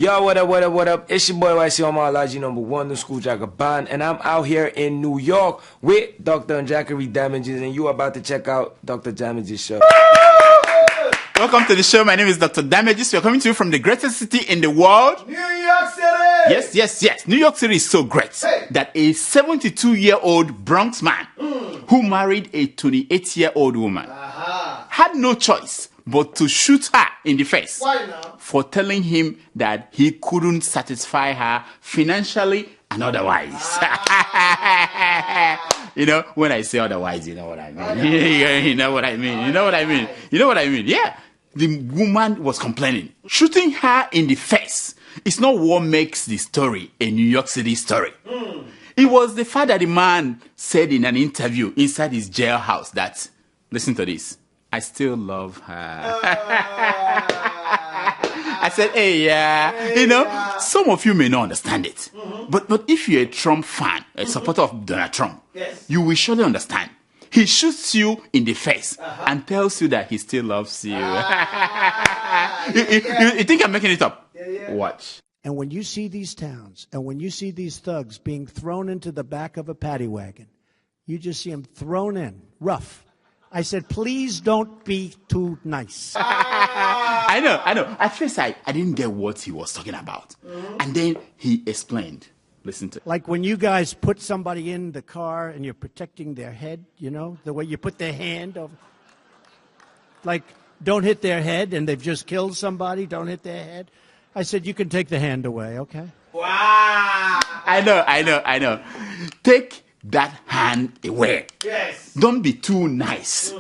Yo, what up, what up, what up? It's your boy YC on my Logi #1, the School Jacker Band, and I'm out here in New York with Dr. and Jackery Damages, and you are about to check out Dr. Damages' show. Welcome to the show. My name is Dr. Damages. We're coming to you from the greatest city in the world. New York City! Yes. New York City is so great that a 72-year-old Bronx man who married a 28-year-old woman had no choice but to shoot her in the face. Why now? For telling him that he couldn't satisfy her financially and otherwise. You know, when I say otherwise, you know what I mean. You know what I mean. Yeah. The woman was complaining. Shooting her in the face is not what makes the story a New York City story. It was the fact that the man said in an interview inside his jailhouse that, listen to this, I still love her. I said, you know, some of you may not understand it. But if you're a Trump fan, a supporter of Donald Trump, you will surely understand. He shoots you in the face and tells you that he still loves you. You think I'm making it up? Watch. And when you see these towns, and when you see these thugs being thrown into the back of a paddy wagon, you just see them thrown in, rough. I said, please don't be too nice. I know. At first, I didn't get what he was talking about. And then he explained. Listen to it. Like when you guys put somebody in the car and you're protecting their head, you know, the way you put their hand over. Like, don't hit their head, and they've just killed somebody, don't hit their head. I said, you can take the hand away, okay? Wow! I know. Take that hand away. Yes. Don't be too nice.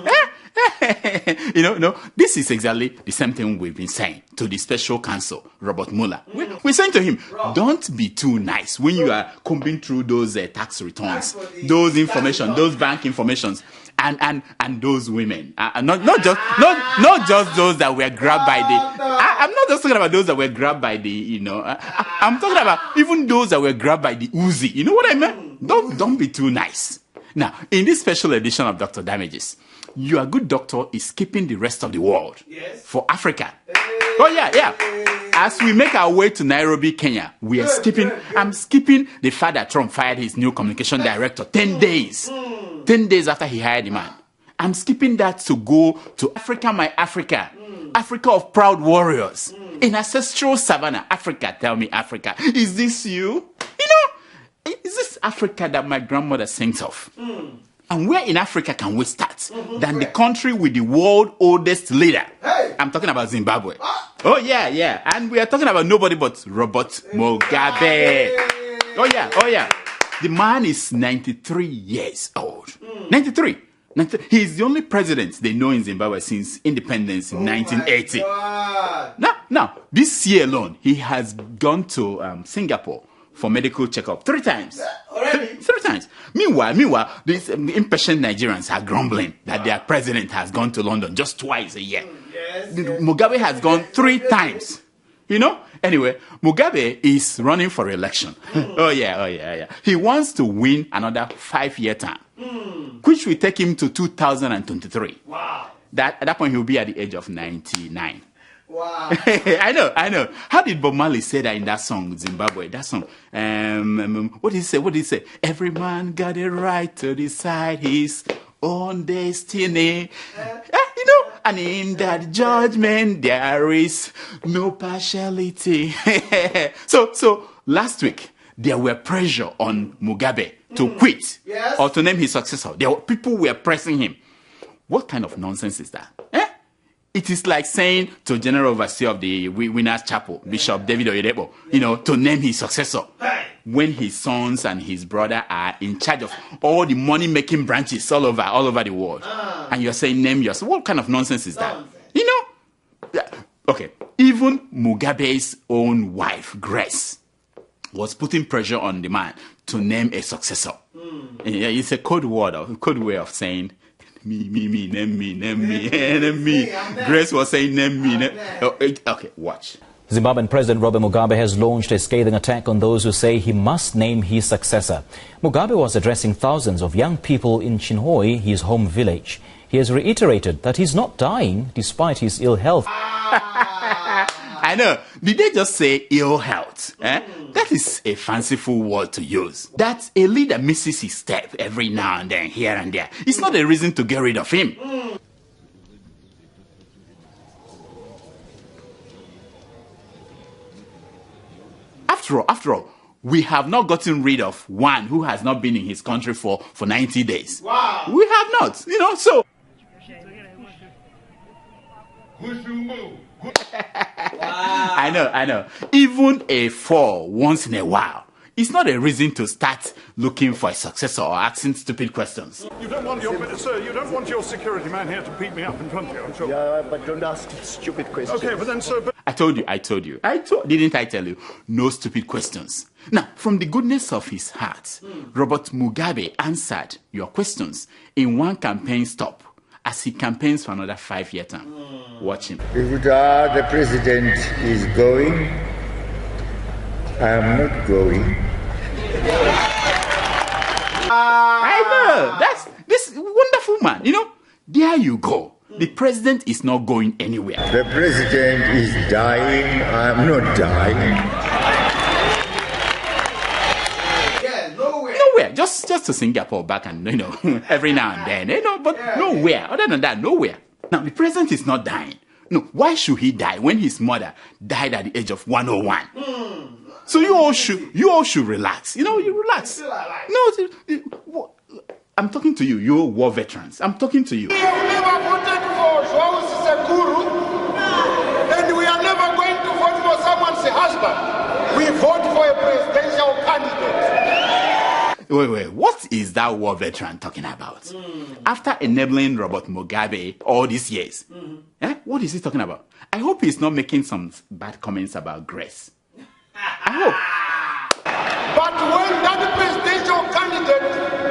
No, this is exactly the same thing we've been saying to the special counsel, Robert Mueller. We're saying to him, don't be too nice when you are combing through those tax returns, those information, those bank informations, and those women. Not just those that were grabbed by the. I'm not just talking about those that were grabbed by the. I'm talking about even those that were grabbed by the Uzi. You know what I mean? Don't be too nice. Now, in this special edition of Dr. Damages, your good doctor is skipping the rest of the world for Africa. Oh, yeah. As we make our way to Nairobi, Kenya, I'm skipping the fact that Trump fired his new communication director 10 days. 10 days after he hired the man. I'm skipping that to go to Africa, my Africa. Africa of proud warriors. In ancestral savannah, Africa, tell me, Africa, is this you? Is this Africa that my grandmother sings of? And where in Africa can we start than the country with the world's oldest leader? I'm talking about Zimbabwe. Oh, yeah. And we are talking about nobody but Robert Mugabe. Oh, yeah. The man is 93 years old. 93. He's the only president they know in Zimbabwe since independence in 1980. Now, this year alone, he has gone to Singapore for medical checkup 3 times. Already? 3 times. Meanwhile, these impatient Nigerians are grumbling that their president has gone to London just twice a year. Mugabe has gone 3 times. Anyway, Mugabe is running for election. Oh yeah. He wants to win another 5-year term, which will take him to 2023. Wow. At that point, he'll be at the age of 99. Wow. I know. How did Bob Marley say that in that song, Zimbabwe? That song. What did he say? Every man got a right to decide his own destiny. And in that judgment, there is no partiality. So last week, there were pressure on Mugabe to quit or to name his successor. People were pressing him. What kind of nonsense is that? It is like saying to General Overseer of the Winners Chapel, Bishop David Oyedepo, to name his successor when his sons and his brother are in charge of all the money-making branches all over the world. And you're saying name yourself. What kind of nonsense is that? Okay, even Mugabe's own wife, Grace, was putting pressure on the man to name a successor. It's a code way of saying, name me. Grace was saying, name me. Okay, watch. Zimbabwean President Robert Mugabe has launched a scathing attack on those who say he must name his successor. Mugabe was addressing thousands of young people in Chinhoyi, his home village. He has reiterated that he's not dying despite his ill health. I I know. Did they just say ill health? That is a fanciful word to use. That a leader misses his step every now and then, here and there. It's not a reason to get rid of him. After all, we have not gotten rid of one who has not been in his country for 90 days. Wow. We have not, so. I know. Even a fall once in a while, it's not a reason to start looking for a successor or asking stupid questions. You don't want your security man here to beat me up in front of you, I'm sure. Yeah, but don't ask stupid questions. Okay, but then, sir... I told you. Didn't I tell you? No stupid questions. Now, from the goodness of his heart, Robert Mugabe answered your questions in one campaign stop as he campaigns for another 5-year term. Watch him. If the president is going, I am not going. I know. That's this wonderful man. There you go. The president is not going anywhere. The president is dying. I am not dying. Yeah, nowhere. Nowhere. Just to Singapore back and, every now and then. But nowhere. Other than that, nowhere. Now, the president is not dying. No, why should he die when his mother died at the age of 101? So you all should relax. You relax. No, I'm talking to you. You war veterans. I'm talking to you. We have never voted for João Sekuru, and we are never going to vote for someone's husband. We vote for a presidential candidate. Wait. What is that war veteran talking about? After enabling Robert Mugabe all these years, what is he talking about? I hope he's not making some bad comments about Grace. I hope. But when that presidential candidate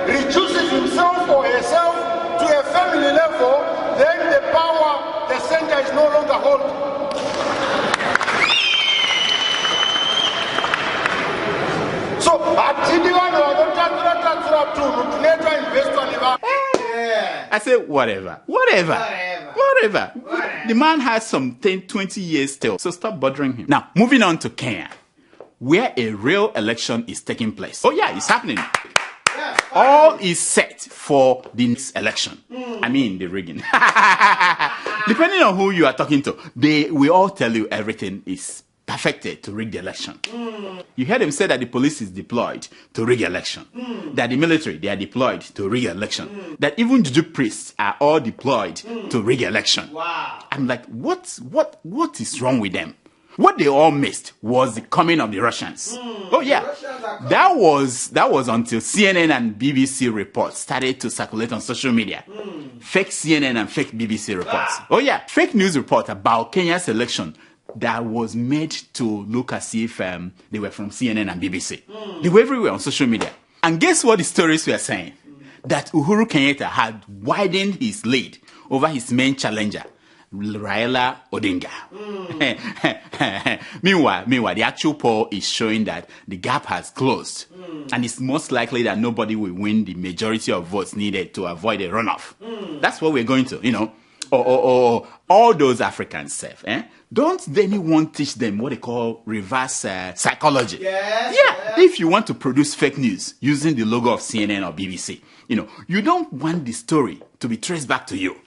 reduces himself or herself to a family level, then the power, the center is no longer holding. So, I say whatever. The man has some 10-20 years still, so stop bothering him. Now, moving on to Kenya, where a real election is taking place. Oh yeah, it's happening. All is set for the next election. I mean, the rigging. Depending on who you are talking to, they will all tell you everything is perfected to rig the election. You heard them say that the police is deployed to rig election. That the military, they are deployed to rig election. That even juju priests are all deployed to rig election. Wow. I'm like, what is wrong with them? What they all missed was the coming of the Russians. Oh yeah, that was until CNN and BBC reports started to circulate on social media. Fake CNN and fake BBC reports. Oh yeah, fake news report about Kenya's election that was made to look as if they were from CNN and BBC. They were everywhere on social media. And guess what the stories were saying? That Uhuru Kenyatta had widened his lead over his main challenger, Raila Odinga. Meanwhile, the actual poll is showing that the gap has closed. And it's most likely that nobody will win the majority of votes needed to avoid a runoff. That's what we're going to, all those Africans don't anyone teach them what they call reverse psychology? Yes, yeah, if you want to produce fake news using the logo of CNN or BBC, you don't want the story to be traced back to you.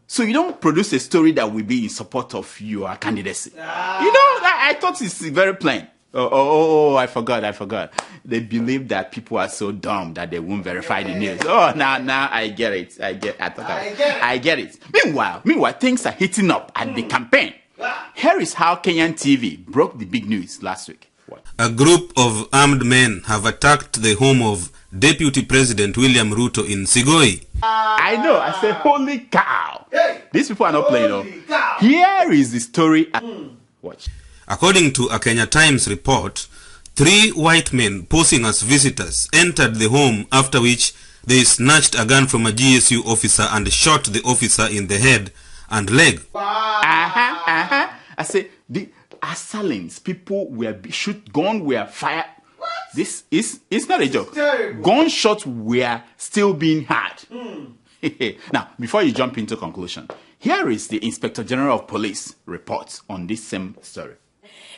So you don't produce a story that will be in support of your candidacy. I thought it's very plain. Oh, I forgot. They believe that people are so dumb that they won't verify the news. Oh, now I get it. I get it. Meanwhile, things are heating up at the campaign. Here is how Kenyan TV broke the big news last week. What? A group of armed men have attacked the home of Deputy President William Ruto in Sigoi. I know. I said, holy cow. Hey, these people are not playing. Cow. Here is the story. Watch. According to a Kenya Times report, 3 white men posing as visitors entered the home, after which they snatched a gun from a GSU officer and shot the officer in the head and leg. I say the assailants, people were were fired. What? This is not a joke. Terrible. Gunshots were still being heard. Now, before you jump into conclusion, here is the Inspector General of Police report on this same story.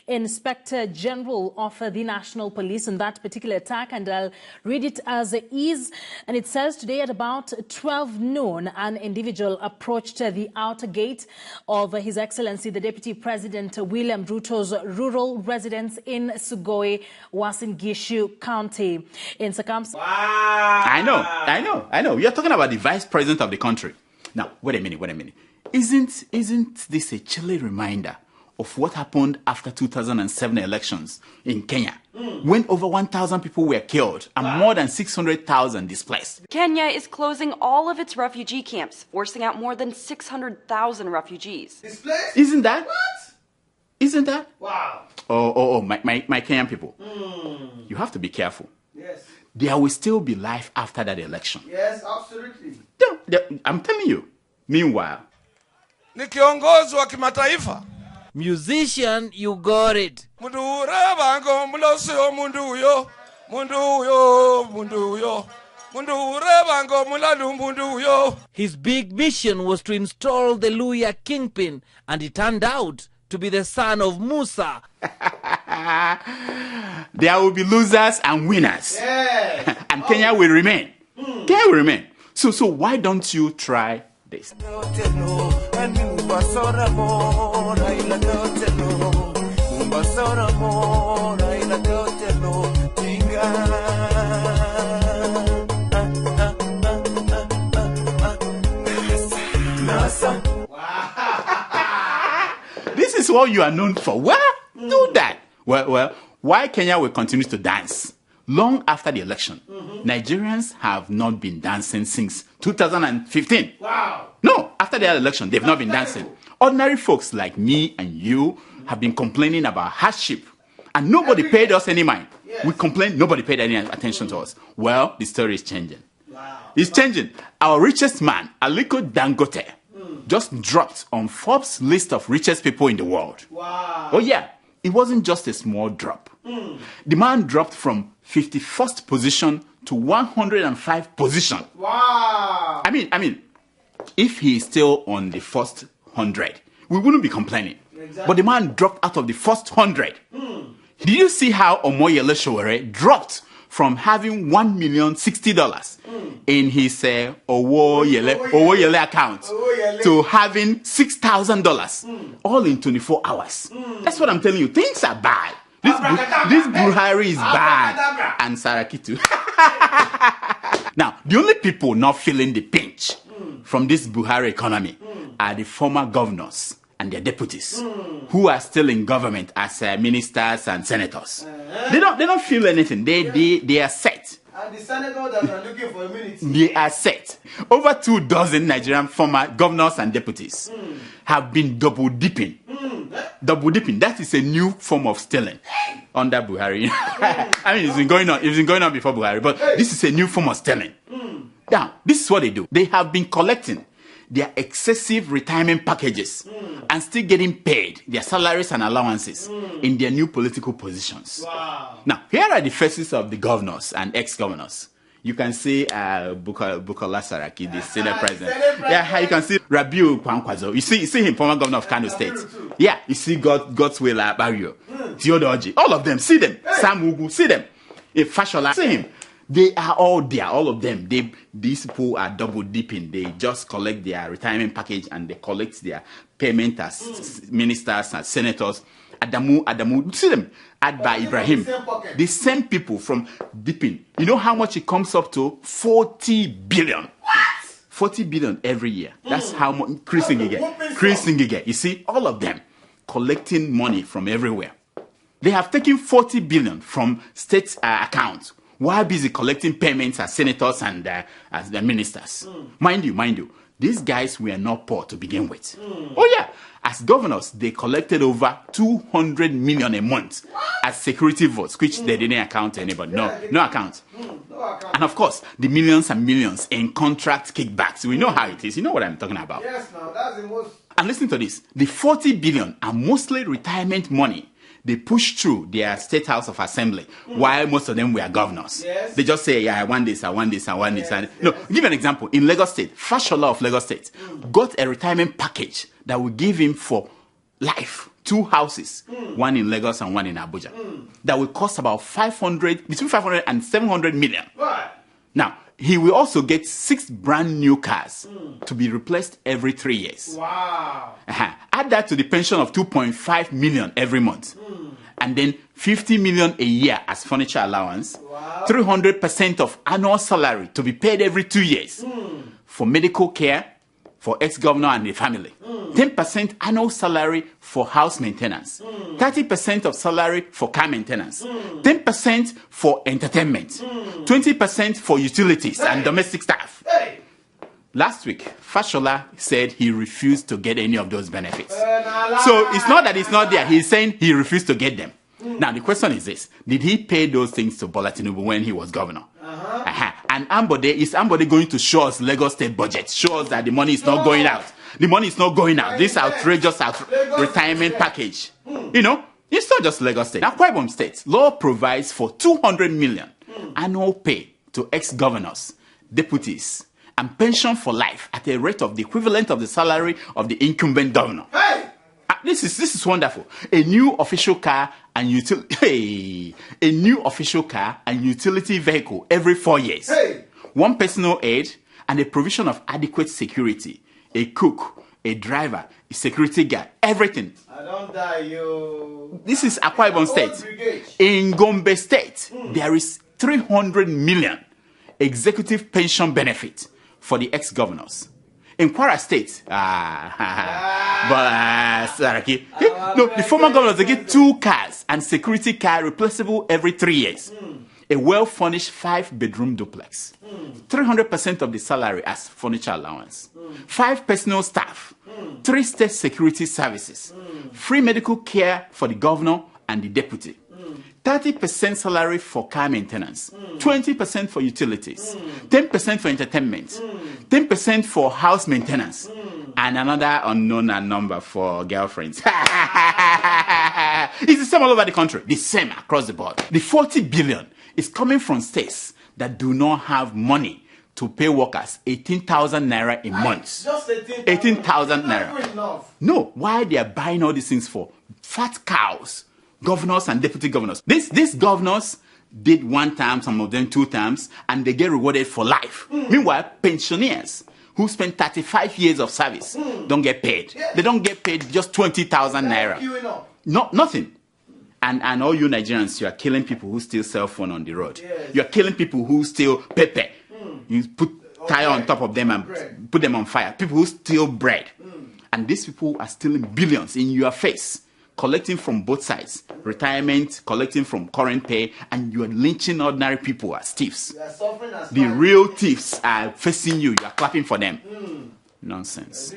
Inspector General of the National Police on that particular attack, and I'll read it as it is. And it says today at about 12 noon, an individual approached the outer gate of His Excellency the Deputy President William Ruto's rural residence in Sugoi, Uasin Gishu County. In circumstances. Wow. I know. You're talking about the Vice President of the country. Now, wait a minute. Isn't this a chilly reminder of what happened after 2007 elections in Kenya, when over 1,000 people were killed and more than 600,000 displaced? Kenya is closing all of its refugee camps, forcing out more than 600,000 refugees. Displaced? Isn't that? What? Isn't that? Wow. Oh, my Kenyan people. You have to be careful. Yes. There will still be life after that election. Yes, absolutely. I'm telling you. Meanwhile, ni kiongozi wa kimataifa. Musician, you got it. Mundu bango mulosio mundu bango mulalu mundu. His big mission was to install the Luya kingpin, and it turned out to be the son of Musa. There will be losers and winners. Yes. And Kenya will remain. Kenya will remain. So why don't you try this? This is what you are known for. Well, do that. Well, why Kenya will continue to dance long after the election? Nigerians have not been dancing since 2015. Wow. No, after the election, they've not been dancing. Ordinary folks like me and you have been complaining about hardship, and nobody paid us any mind. Yes. We complained, nobody paid any attention to us. Well, the story is changing. Wow. It's changing. Our richest man, Aliko Dangote, just dropped on Forbes' list of richest people in the world. Wow. Oh yeah, it wasn't just a small drop. The man dropped from 51st position to 105th position. Wow. I mean, if he is still on the first 100, we wouldn't be complaining. Exactly. But the man dropped out of the first 100. Did you see how Omoyele Sowore dropped from having $1,060,000 in his Owoyele account to having $6,000 all in 24 hours? That's what I'm telling you. Things are bad. This Buhari is bad. And Sarakitu. Now, the only people not feeling the pinch from this Buhari economy are the former governors and their deputies who are still in government as ministers and senators. They don't feel anything. They are set. And the senators that are looking for immunity. They are set. Over 24 Nigerian former governors and deputies have been double dipping. Double dipping. That is a new form of stealing under Buhari. I mean, it's been going on before Buhari, but this is a new form of stealing. Now, this is what they do. They have been collecting their excessive retirement packages and still getting paid their salaries and allowances in their new political positions. Wow. Now, here are the faces of the governors and ex-governors. You can see Bukola Saraki, the Senate president. Yeah, you can see Rabiu Kwankwaso. You see him, former governor of Kano State. Yeah, you see Godswill Barrio, Theodoji. All of them, see them. Sam Ugu, see them. Fashola, see him. They are all there, all of them. These people are double dipping. They just collect their retirement package and they collect their payment as ministers and senators. Adamu, see them. Adba Ibrahim. The same people from dipping. You know how much it comes up to? 40 billion. What? 40 billion every year. That's how much Chris Ngige. You see, all of them collecting money from everywhere. They have taken 40 billion from state accounts while busy collecting payments as senators and as the ministers. Mind you, these guys were not poor to begin with. Oh yeah, as governors, they collected over 200 million a month as security votes, which they didn't account to anybody. No account. And of course, the millions and millions in contract kickbacks. We know how it is. You know what I'm talking about. Yes, now that's the most. And listen to this. The 40 billion are mostly retirement money they pushed through their State House of Assembly while most of them were governors. Yes. They just say, yeah, I want this, I want this, I want this. And no, give an example. In Lagos State, Fashola of Lagos State got a retirement package that will give him for life 2 houses, one in Lagos and one in Abuja, that will cost about between 500 and 700 million. What? Now, he will also get 6 brand new cars to be replaced every 3 years. Wow. Add that to the pension of 2.5 million every month. And then 50 million a year as furniture allowance. Wow. 300% of annual salary to be paid every 2 years for medical care for ex-governor and the family. 10% annual salary for house maintenance. 30% of salary for car maintenance. 10% for entertainment. 20% for utilities and domestic staff. Hey. Last week, Fashola said he refused to get any of those benefits. So it's not that it's not there. He's saying he refused to get them. Now, the question is this. Did he pay those things to Bola Tinubu when he was governor? And is Ambode going to show us Lagos State budget? Show us that the money is not going out. The money is not going out. This outrageous retirement package. You know, it's not just Lagos State. Now, Akwa Ibom State, law provides for 200 million annual pay to ex-governors, deputies, and pension for life at a rate of the equivalent of the salary of the incumbent governor. Hey! This is wonderful. A new official car and utility vehicle every 4 years. Hey! 1 personal aide and a provision of adequate security. A cook, a driver, a security guard, everything. I don't die, yo. This is Akwa Ibom State. In Gombe State, there is 300 million executive pension benefit for the ex-governors. In Kwara State, the former governors, they get 2 cars and security car replaceable every 3 years. A well-furnished 5-bedroom duplex. 300% of the salary as furniture allowance. 5 personal staff. 3 state security services. Free medical care for the governor and the deputy. 30% salary for car maintenance, 20% for utilities, 10% for entertainment, 10% for house maintenance, and another unknown number for girlfriends. It's the same all over the country, the same across the board. The 40 billion is coming from states that do not have money to pay workers 18,000 naira a month. Just 18,000 naira. No, why they are buying all these things for? Fat cows. Governors and deputy governors. These governors did 1 term, some of them 2 terms, and they get rewarded for life. Meanwhile, pensioners who spend 35 years of service don't get paid. They don't get paid just 20,000 naira. No, nothing. And all you Nigerians, you are killing people who steal cell phone on the road. You are killing people who steal pepper. You put tire on top of them and put them on fire. People who steal bread. And these people are stealing billions in your face. Collecting from both sides, retirement, collecting from current pay, and you are lynching ordinary people as thieves. The real thieves are facing you. You are clapping for them. Nonsense.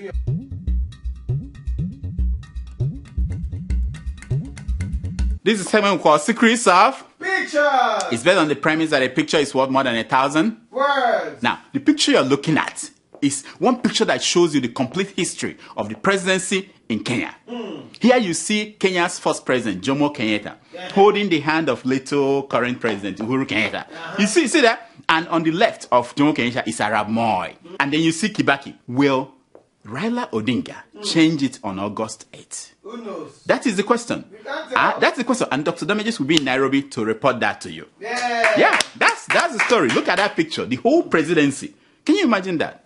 This is a segment we call Secrets of Pictures. It's based on the premise that a picture is worth more than 1,000 words. Now, the picture you're looking at is one picture that shows you the complete history of the presidency in Kenya. Here you see Kenya's first president, Jomo Kenyatta, holding the hand of little current president, Uhuru Kenyatta. You see that? And on the left of Jomo Kenyatta is Arab Moi. And then you see Kibaki. Will Raila Odinga change it on August 8th? Who knows? That is the question. That's the question. And Dr. Damages will be in Nairobi to report that to you. Yeah, that's the story. Look at that picture. The whole presidency. Can you imagine that?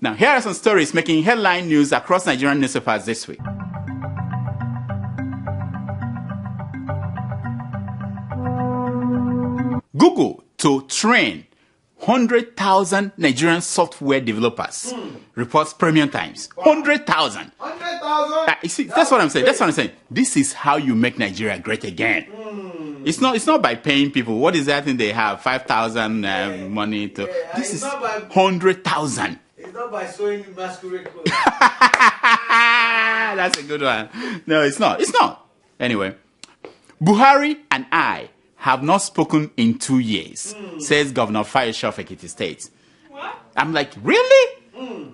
Now, here are some stories making headline news across Nigerian newspapers this week. Google to train 100,000 Nigerian software developers, reports Premium Times. 100,000. 100,000? You see, that's what I'm saying. That's what I'm saying. This is how you make Nigeria great again. It's not by paying people. What is that thing they have? 5,000 money to. This is 100,000. It's not by sewing masquerade clothes. That's a good one. No, it's not. It's not. Anyway, Buhari and I have not spoken in 2 years, says Governor Fayesha of Ekiti State. What? I'm like, really?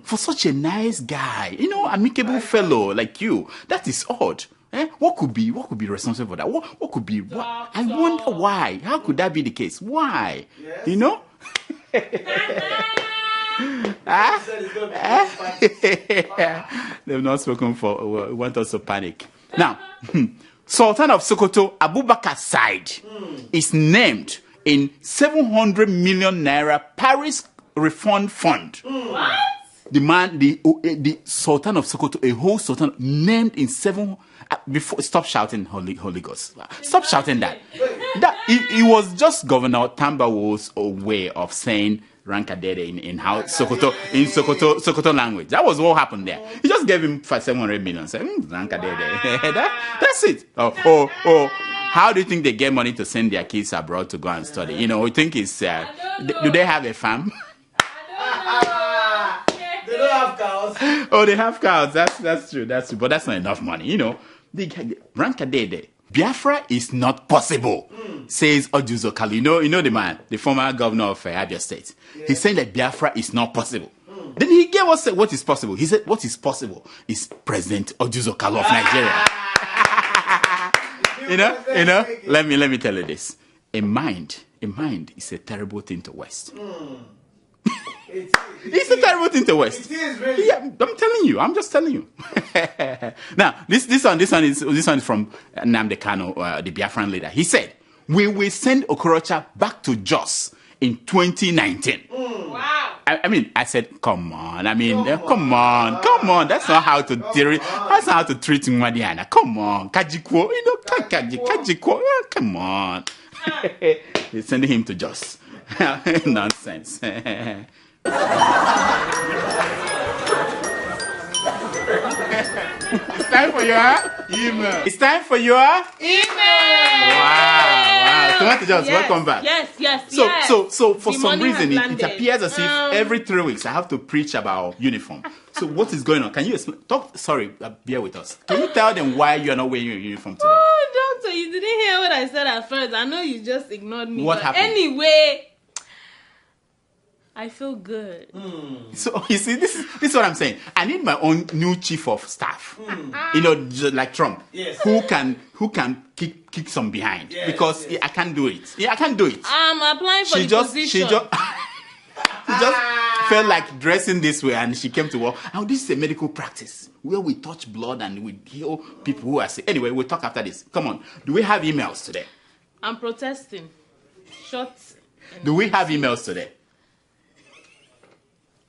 For such a nice guy, amicable fellow like you, that is odd. What could be responsible for that? What could be? What? I wonder why. How could that be the case? Why? Yes. They've not spoken for. Want us to panic. Now, Sultan of Sokoto, Abubakar Said, is named in 700 million naira Paris refund fund. What? The man, the Sultan of Sokoto, a whole Sultan, named in before. Stop shouting, Holy Ghost. Stop shouting that. It was just Governor Tambawo's way of saying Rankadede in how Sokoto language. That was what happened there. He just gave him 700 million. Said, Rankadede. That's it. Oh. How do you think they get money to send their kids abroad to go and study? You know, we think it's. Do they have a farm? They don't have cows. Oh, they have cows. That's true. That's true. But that's not enough money. You know, Rankadede. Biafra is not possible, says Ojuzo Kalu. You know the man, the former governor of Abia State. Yeah. He's saying that Biafra is not possible. Then he gave us what is possible. He said what is possible is President Ojuzo Kalu of Nigeria. you know. Let me tell you this. A mind is a terrible thing to waste. It's a terrible thing to waste. It is really. Yeah, I'm telling you. I'm just telling you. Now, this one is from Nnamdi Kanu, the Biafran leader. He said, "We will send Okorocha back to Jos in 2019." Wow. I mean, I said, come on. I mean, come on. That's not how to treat. That's not how to treat Mwadiana. Come on, Kajiko. You know, Kajiko. Come on. They're sending him to Jos. Nonsense. It's time for your email. It's time for your email. Wow. Tomato Jones, welcome back. Yes. So for The some money reason, has it landed. appears as if every 3 weeks I have to preach about uniform. So what is going on? Can you explain? Bear with us. Can you tell them why you are not wearing your uniform today? Oh, doctor, you didn't hear what I said at first. I know you just ignored me. What happened? Anyway, I feel good. So you see, this is what I'm saying. I need my own new chief of staff. You know, just like Trump, Yes. who can kick some behind, Yes, because I can't do it. Yeah, I can't do it. I'm applying for the position. She just felt like dressing this way, and she came to work. Now this is a medical practice where we touch blood and we heal people who are sick. Anyway, we'll talk after this. Come on. Do we have emails today? I'm protesting. Short. Do we have emails today?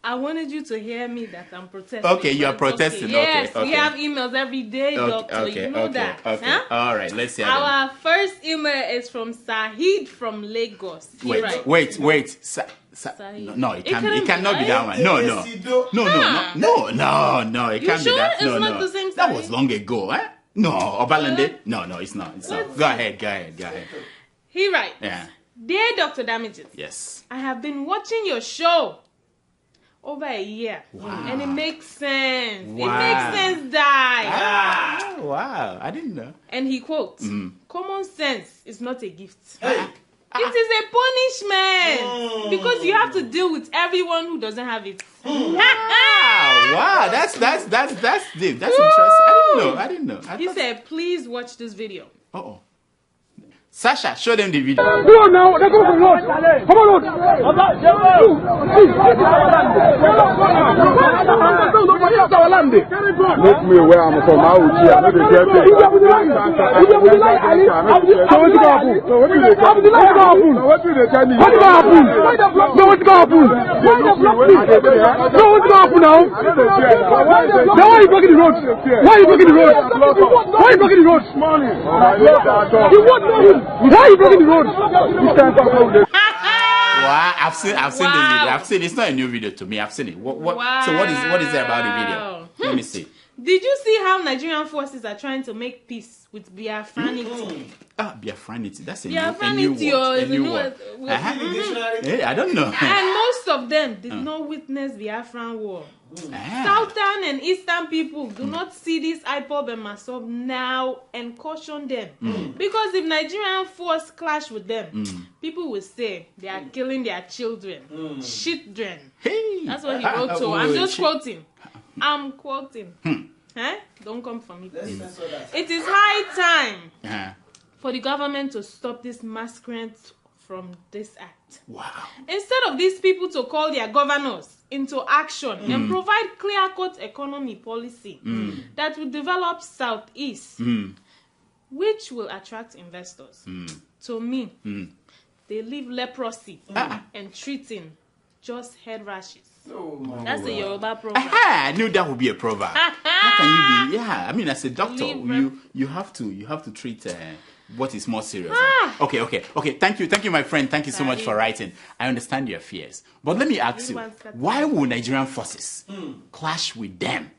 I wanted you to hear me that I'm protesting. Okay, you are but it's protesting. Okay. Yes, Okay. we have emails every day, doctor. You know that. Okay. Huh? All right, let's hear them. Our first email is from Sahid from Lagos. Wait. Sahid. No, it cannot be that one. No. It can't be that. It's not the same That Sahid? was long ago, eh? No, Obalende. No, it's not. Go ahead. He writes, Yeah. Dear Dr. Damages, Yes. I have been watching your show over a year. And it makes sense. Wow. It makes sense, die. Wow, I didn't know. And he quotes, common sense is not a gift. Hey. It is a punishment because you have to deal with everyone who doesn't have it. Wow, that's deep. That's interesting. I didn't know. He said, please watch this video. Uh-oh. Sasha, show them the video. Go on now, let's go for the road. Come on, road. Make me where I'm from. I will see. I know the girl. Why are you blocking the road? Wow, I've seen this video. I've seen it. It's not a new video to me. I've seen it. So what is there about the video? Let me see. Did you see how Nigerian forces are trying to make peace with Biafranity? Biafranity. That's a new word. Hey, I don't know. And most of them did not witness Biafran war. Southern and Eastern people do not see this IPOB and MASOB now and caution them. Because if Nigerian force clash with them, people will say they are killing their children. Children. Hey. That's what he wrote to. I'm just quoting. I'm quoting. Don't come for me, please. It is high time for the government to stop this masquerade from this act. Wow. Instead of these people to call their governors into action and provide clear-cut economy policy that will develop Southeast, which will attract investors. To me, they leave leprosy and treating just head rashes. That's a Yoruba proverb. I knew that would be a proverb. How can you be? Yeah, I mean, as a doctor, you have to treat what is more serious. Okay. Thank you, my friend. Thank you so much for writing. I understand your fears, but let me ask you: why would Nigerian forces clash with them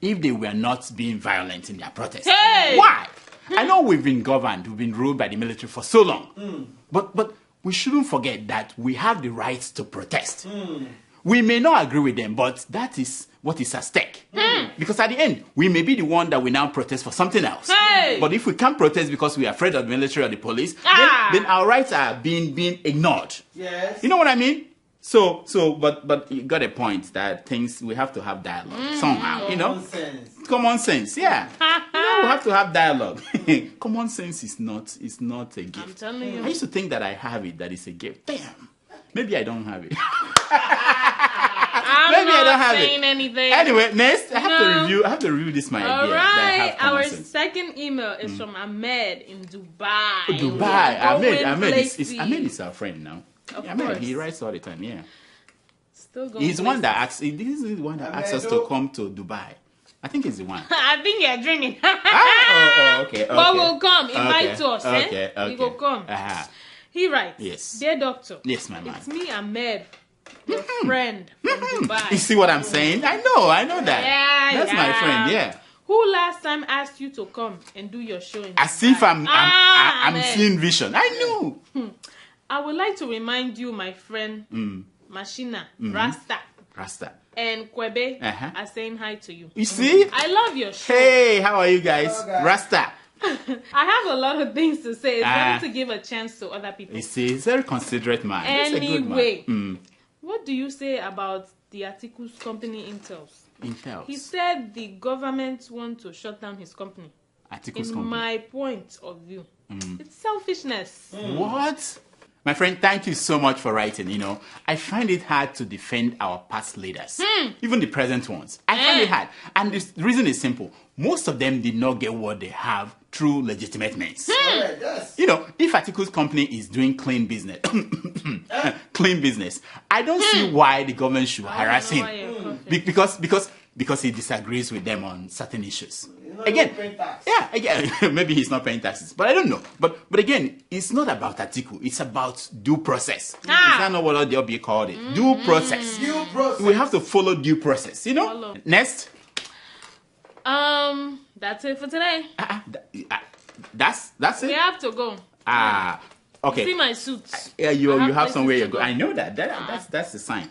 if they were not being violent in their protests? Why? I know we've been governed, we've been ruled by the military for so long, but we shouldn't forget that we have the right to protest. We may not agree with them, but that is what is at stake. Because at the end, we may be the one that we now protest for something else. But if we can't protest because we are afraid of the military or the police, then our rights are being ignored. Yes. You know what I mean? But you got a point that we have to have dialogue somehow, you know? Common sense, yeah. We have to have dialogue. Common sense is not a gift. I'm telling you. I used to think that I have it, that it's a gift. Damn. Maybe I don't have it. Maybe I don't have saying anything. Anyway, next, I have to review this, my idea. All right, our sense. second email is from Ahmed in Dubai. Ahmed is our friend now. Ahmed, he writes all the time, yeah. Still going. He's the one that asks. This is the one that asks us to come to Dubai. I think he's the one. I think you're dreaming. Okay. But we'll come. Invite us. Okay. We will come. He writes, yes. Dear doctor, yes, my man. It's me, Ahmed, your friend from Dubai. You see what I'm saying? I know that. That's my friend, yeah. Who last time asked you to come and do your show in Dubai? As if I'm seeing vision. I know. I would like to remind you, my friend, Mashina, Rasta, and Kwebe are saying hi to you. You see? I love your show. Hey, how are you guys? Rasta. I have a lot of things to say. It's better to give a chance to other people. You see, he's a very considerate man. Anyway, what do you say about the Atiku's company Intels? He said the government want to shut down his company. Atiku's company. My point of view, it's selfishness. What? My friend, thank you so much for writing. You know, I find it hard to defend our past leaders, even the present ones. I find it hard. And the reason is simple. Most of them did not get what they have through legitimate means. You know, if Atiku's company is doing clean business, I don't see why the government should harass him. Because he disagrees with them on certain issues. Again, maybe he's not paying taxes, but I don't know. But again, it's not about Atiku. It's about due process. Is that not what the OBA called it? Due process. Due process. We have to follow due process. You know. Next. That's it for today. That's it. We have to go. Okay. See my suits. Yeah, you have somewhere you go. I know that. That's the sign.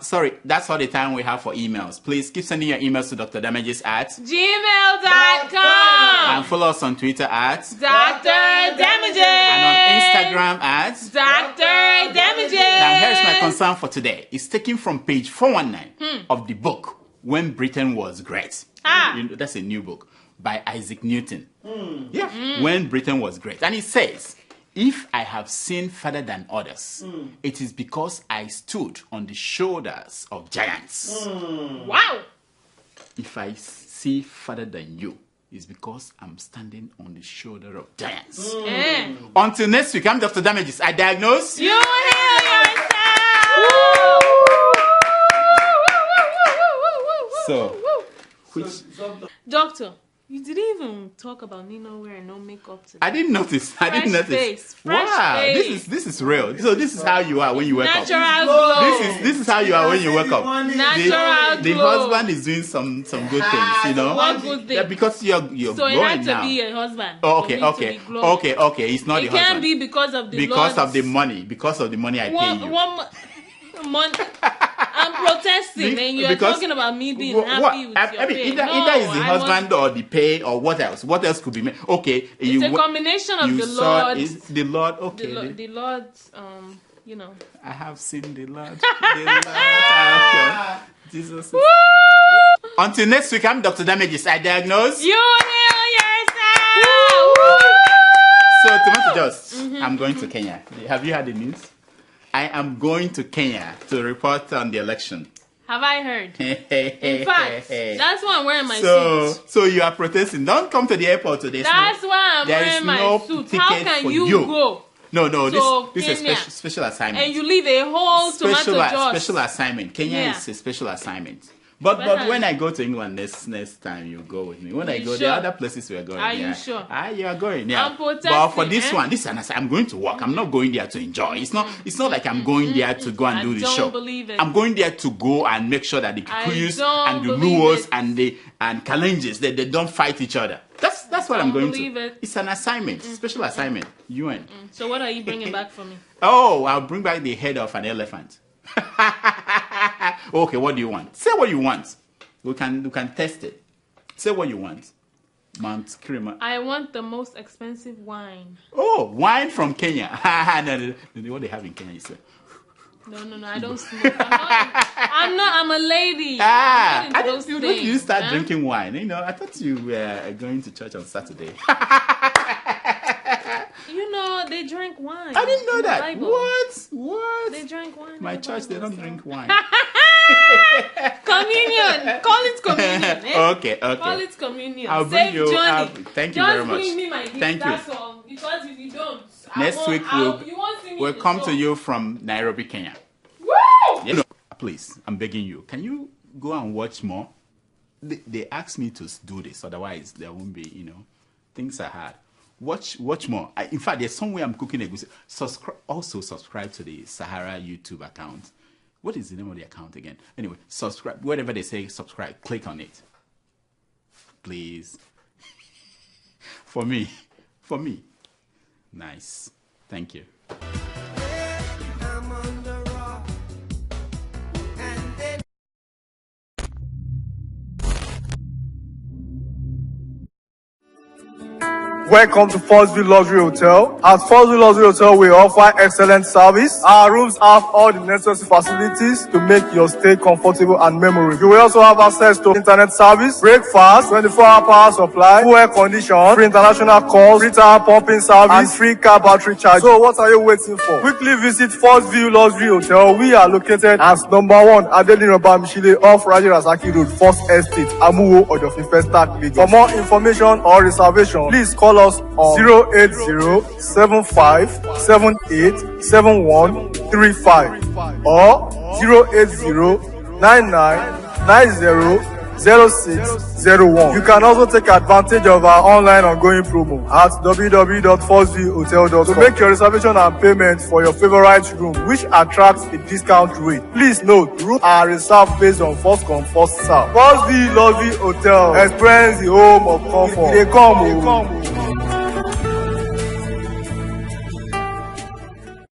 Sorry, that's all the time we have for emails. Please keep sending your emails to drdamages@gmail.com and follow us on Twitter @DrDamages and on Instagram @DrDamages. Now here's my concern for today. It's taken from page 419 of the book When Britain Was Great. You know, that's a new book by Isaac Newton. When Britain Was Great, and it says, if I have sinned further than others, it is because I stood on the shoulders of giants. Wow! If I see further than you, it's because I'm standing on the shoulder of giants. Until next week, I'm Dr. Damages. I diagnose. You heal yourself! Doctor, you didn't even talk about Nino wearing no makeup today. I didn't notice. Fresh face. This is real. So this is how you are when you wake up. Natural glow. This is how you are when you wake up. Natural the glow. husband is doing some good things, you know. What good thing? Yeah, because you're so glowing it had to now. be a husband. Okay. It's not it the husband. It can't be because of the because of the money. Because of the money I pay you. I'm protesting, and you're talking about me being happy with your pay. Either it's the husband or the pay or what else? What else could be made? Okay, it's a combination of the Lord. The Lord, okay. The Lord's, you know. I have seen the Lord. Jesus. Until next week, I'm Dr. Damages. I diagnose. You heal yourself. So, Tomato just, I'm going to Kenya. Have you heard the news? I am going to Kenya to report on the election. Have I heard? In fact, that's why I'm wearing my suit. So you are protesting. Don't come to the airport today. That's why I'm wearing my suit. How can you go? No, this is a special assignment. And you leave a whole tomato juice. Special assignment. Kenya is a special assignment. But when I go to England next time, you go with me. When I go, the other places we are going. Are you sure? You are going. Yeah. I'm protesting. But for this one, I'm going to work. I'm not going there to enjoy. It's not like I'm going there to go and do the show. I don't believe it. I'm going there to go and make sure that the Kikuyus and the Luos and Kalenjins they don't fight each other. That's what I'm going to. It's an assignment, special assignment. UN. So what are you bringing back for me? Oh, I'll bring back the head of an elephant. Okay, what do you want? Say what you want. We can test it. Say what you want. Mount Kirima. I want the most expensive wine. Oh, wine from Kenya. No, what they have in Kenya is No, I don't smoke. I'm a lady. You start drinking wine. You know, I thought you were going to church on Saturday. They drank wine. I didn't know that. What? They drank wine. My church, they don't drink wine. Communion. Call it communion. Okay. Call it communion. I'll bring you. Thank you very much. Just bring me my gift. Thank you. That's all. Because if you don't, next week we'll come to you from Nairobi, Kenya. Woo! Please, I'm begging you. Can you go and watch more? They asked me to do this, otherwise there won't be. Things are hard. Watch more. In fact, there's somewhere I'm cooking a goose. Subscribe to the Sahara YouTube account. What is the name of the account again? Anyway, subscribe. Whatever they say, subscribe. Click on it. Please. For me. Nice. Thank you. Welcome to Forstview Luxury Hotel. At Forstview Luxury Hotel, we offer excellent service. Our rooms have all the necessary facilities to make your stay comfortable and memorable. You will also have access to internet service, breakfast, 24-hour power supply, full air condition, free international calls, free tire pumping service, and free car battery charge. So what are you waiting for? Quickly visit Forstview Luxury Hotel. We are located at number 1 Adeola Mishile off Raji Rasaki Road, First Estate, Amuwo, Odofin Stack, Lagos. For more information or reservation, please call us on 08075787135 or 08099900601. You can also take advantage of our online ongoing promo at www.forceviewhotel.com to make your reservation and payment for your favorite room, which attracts a discount rate. Please note, rooms are reserved based on first come, first serve. Forstview Luxury Hotel. Experience the home of comfort. They come.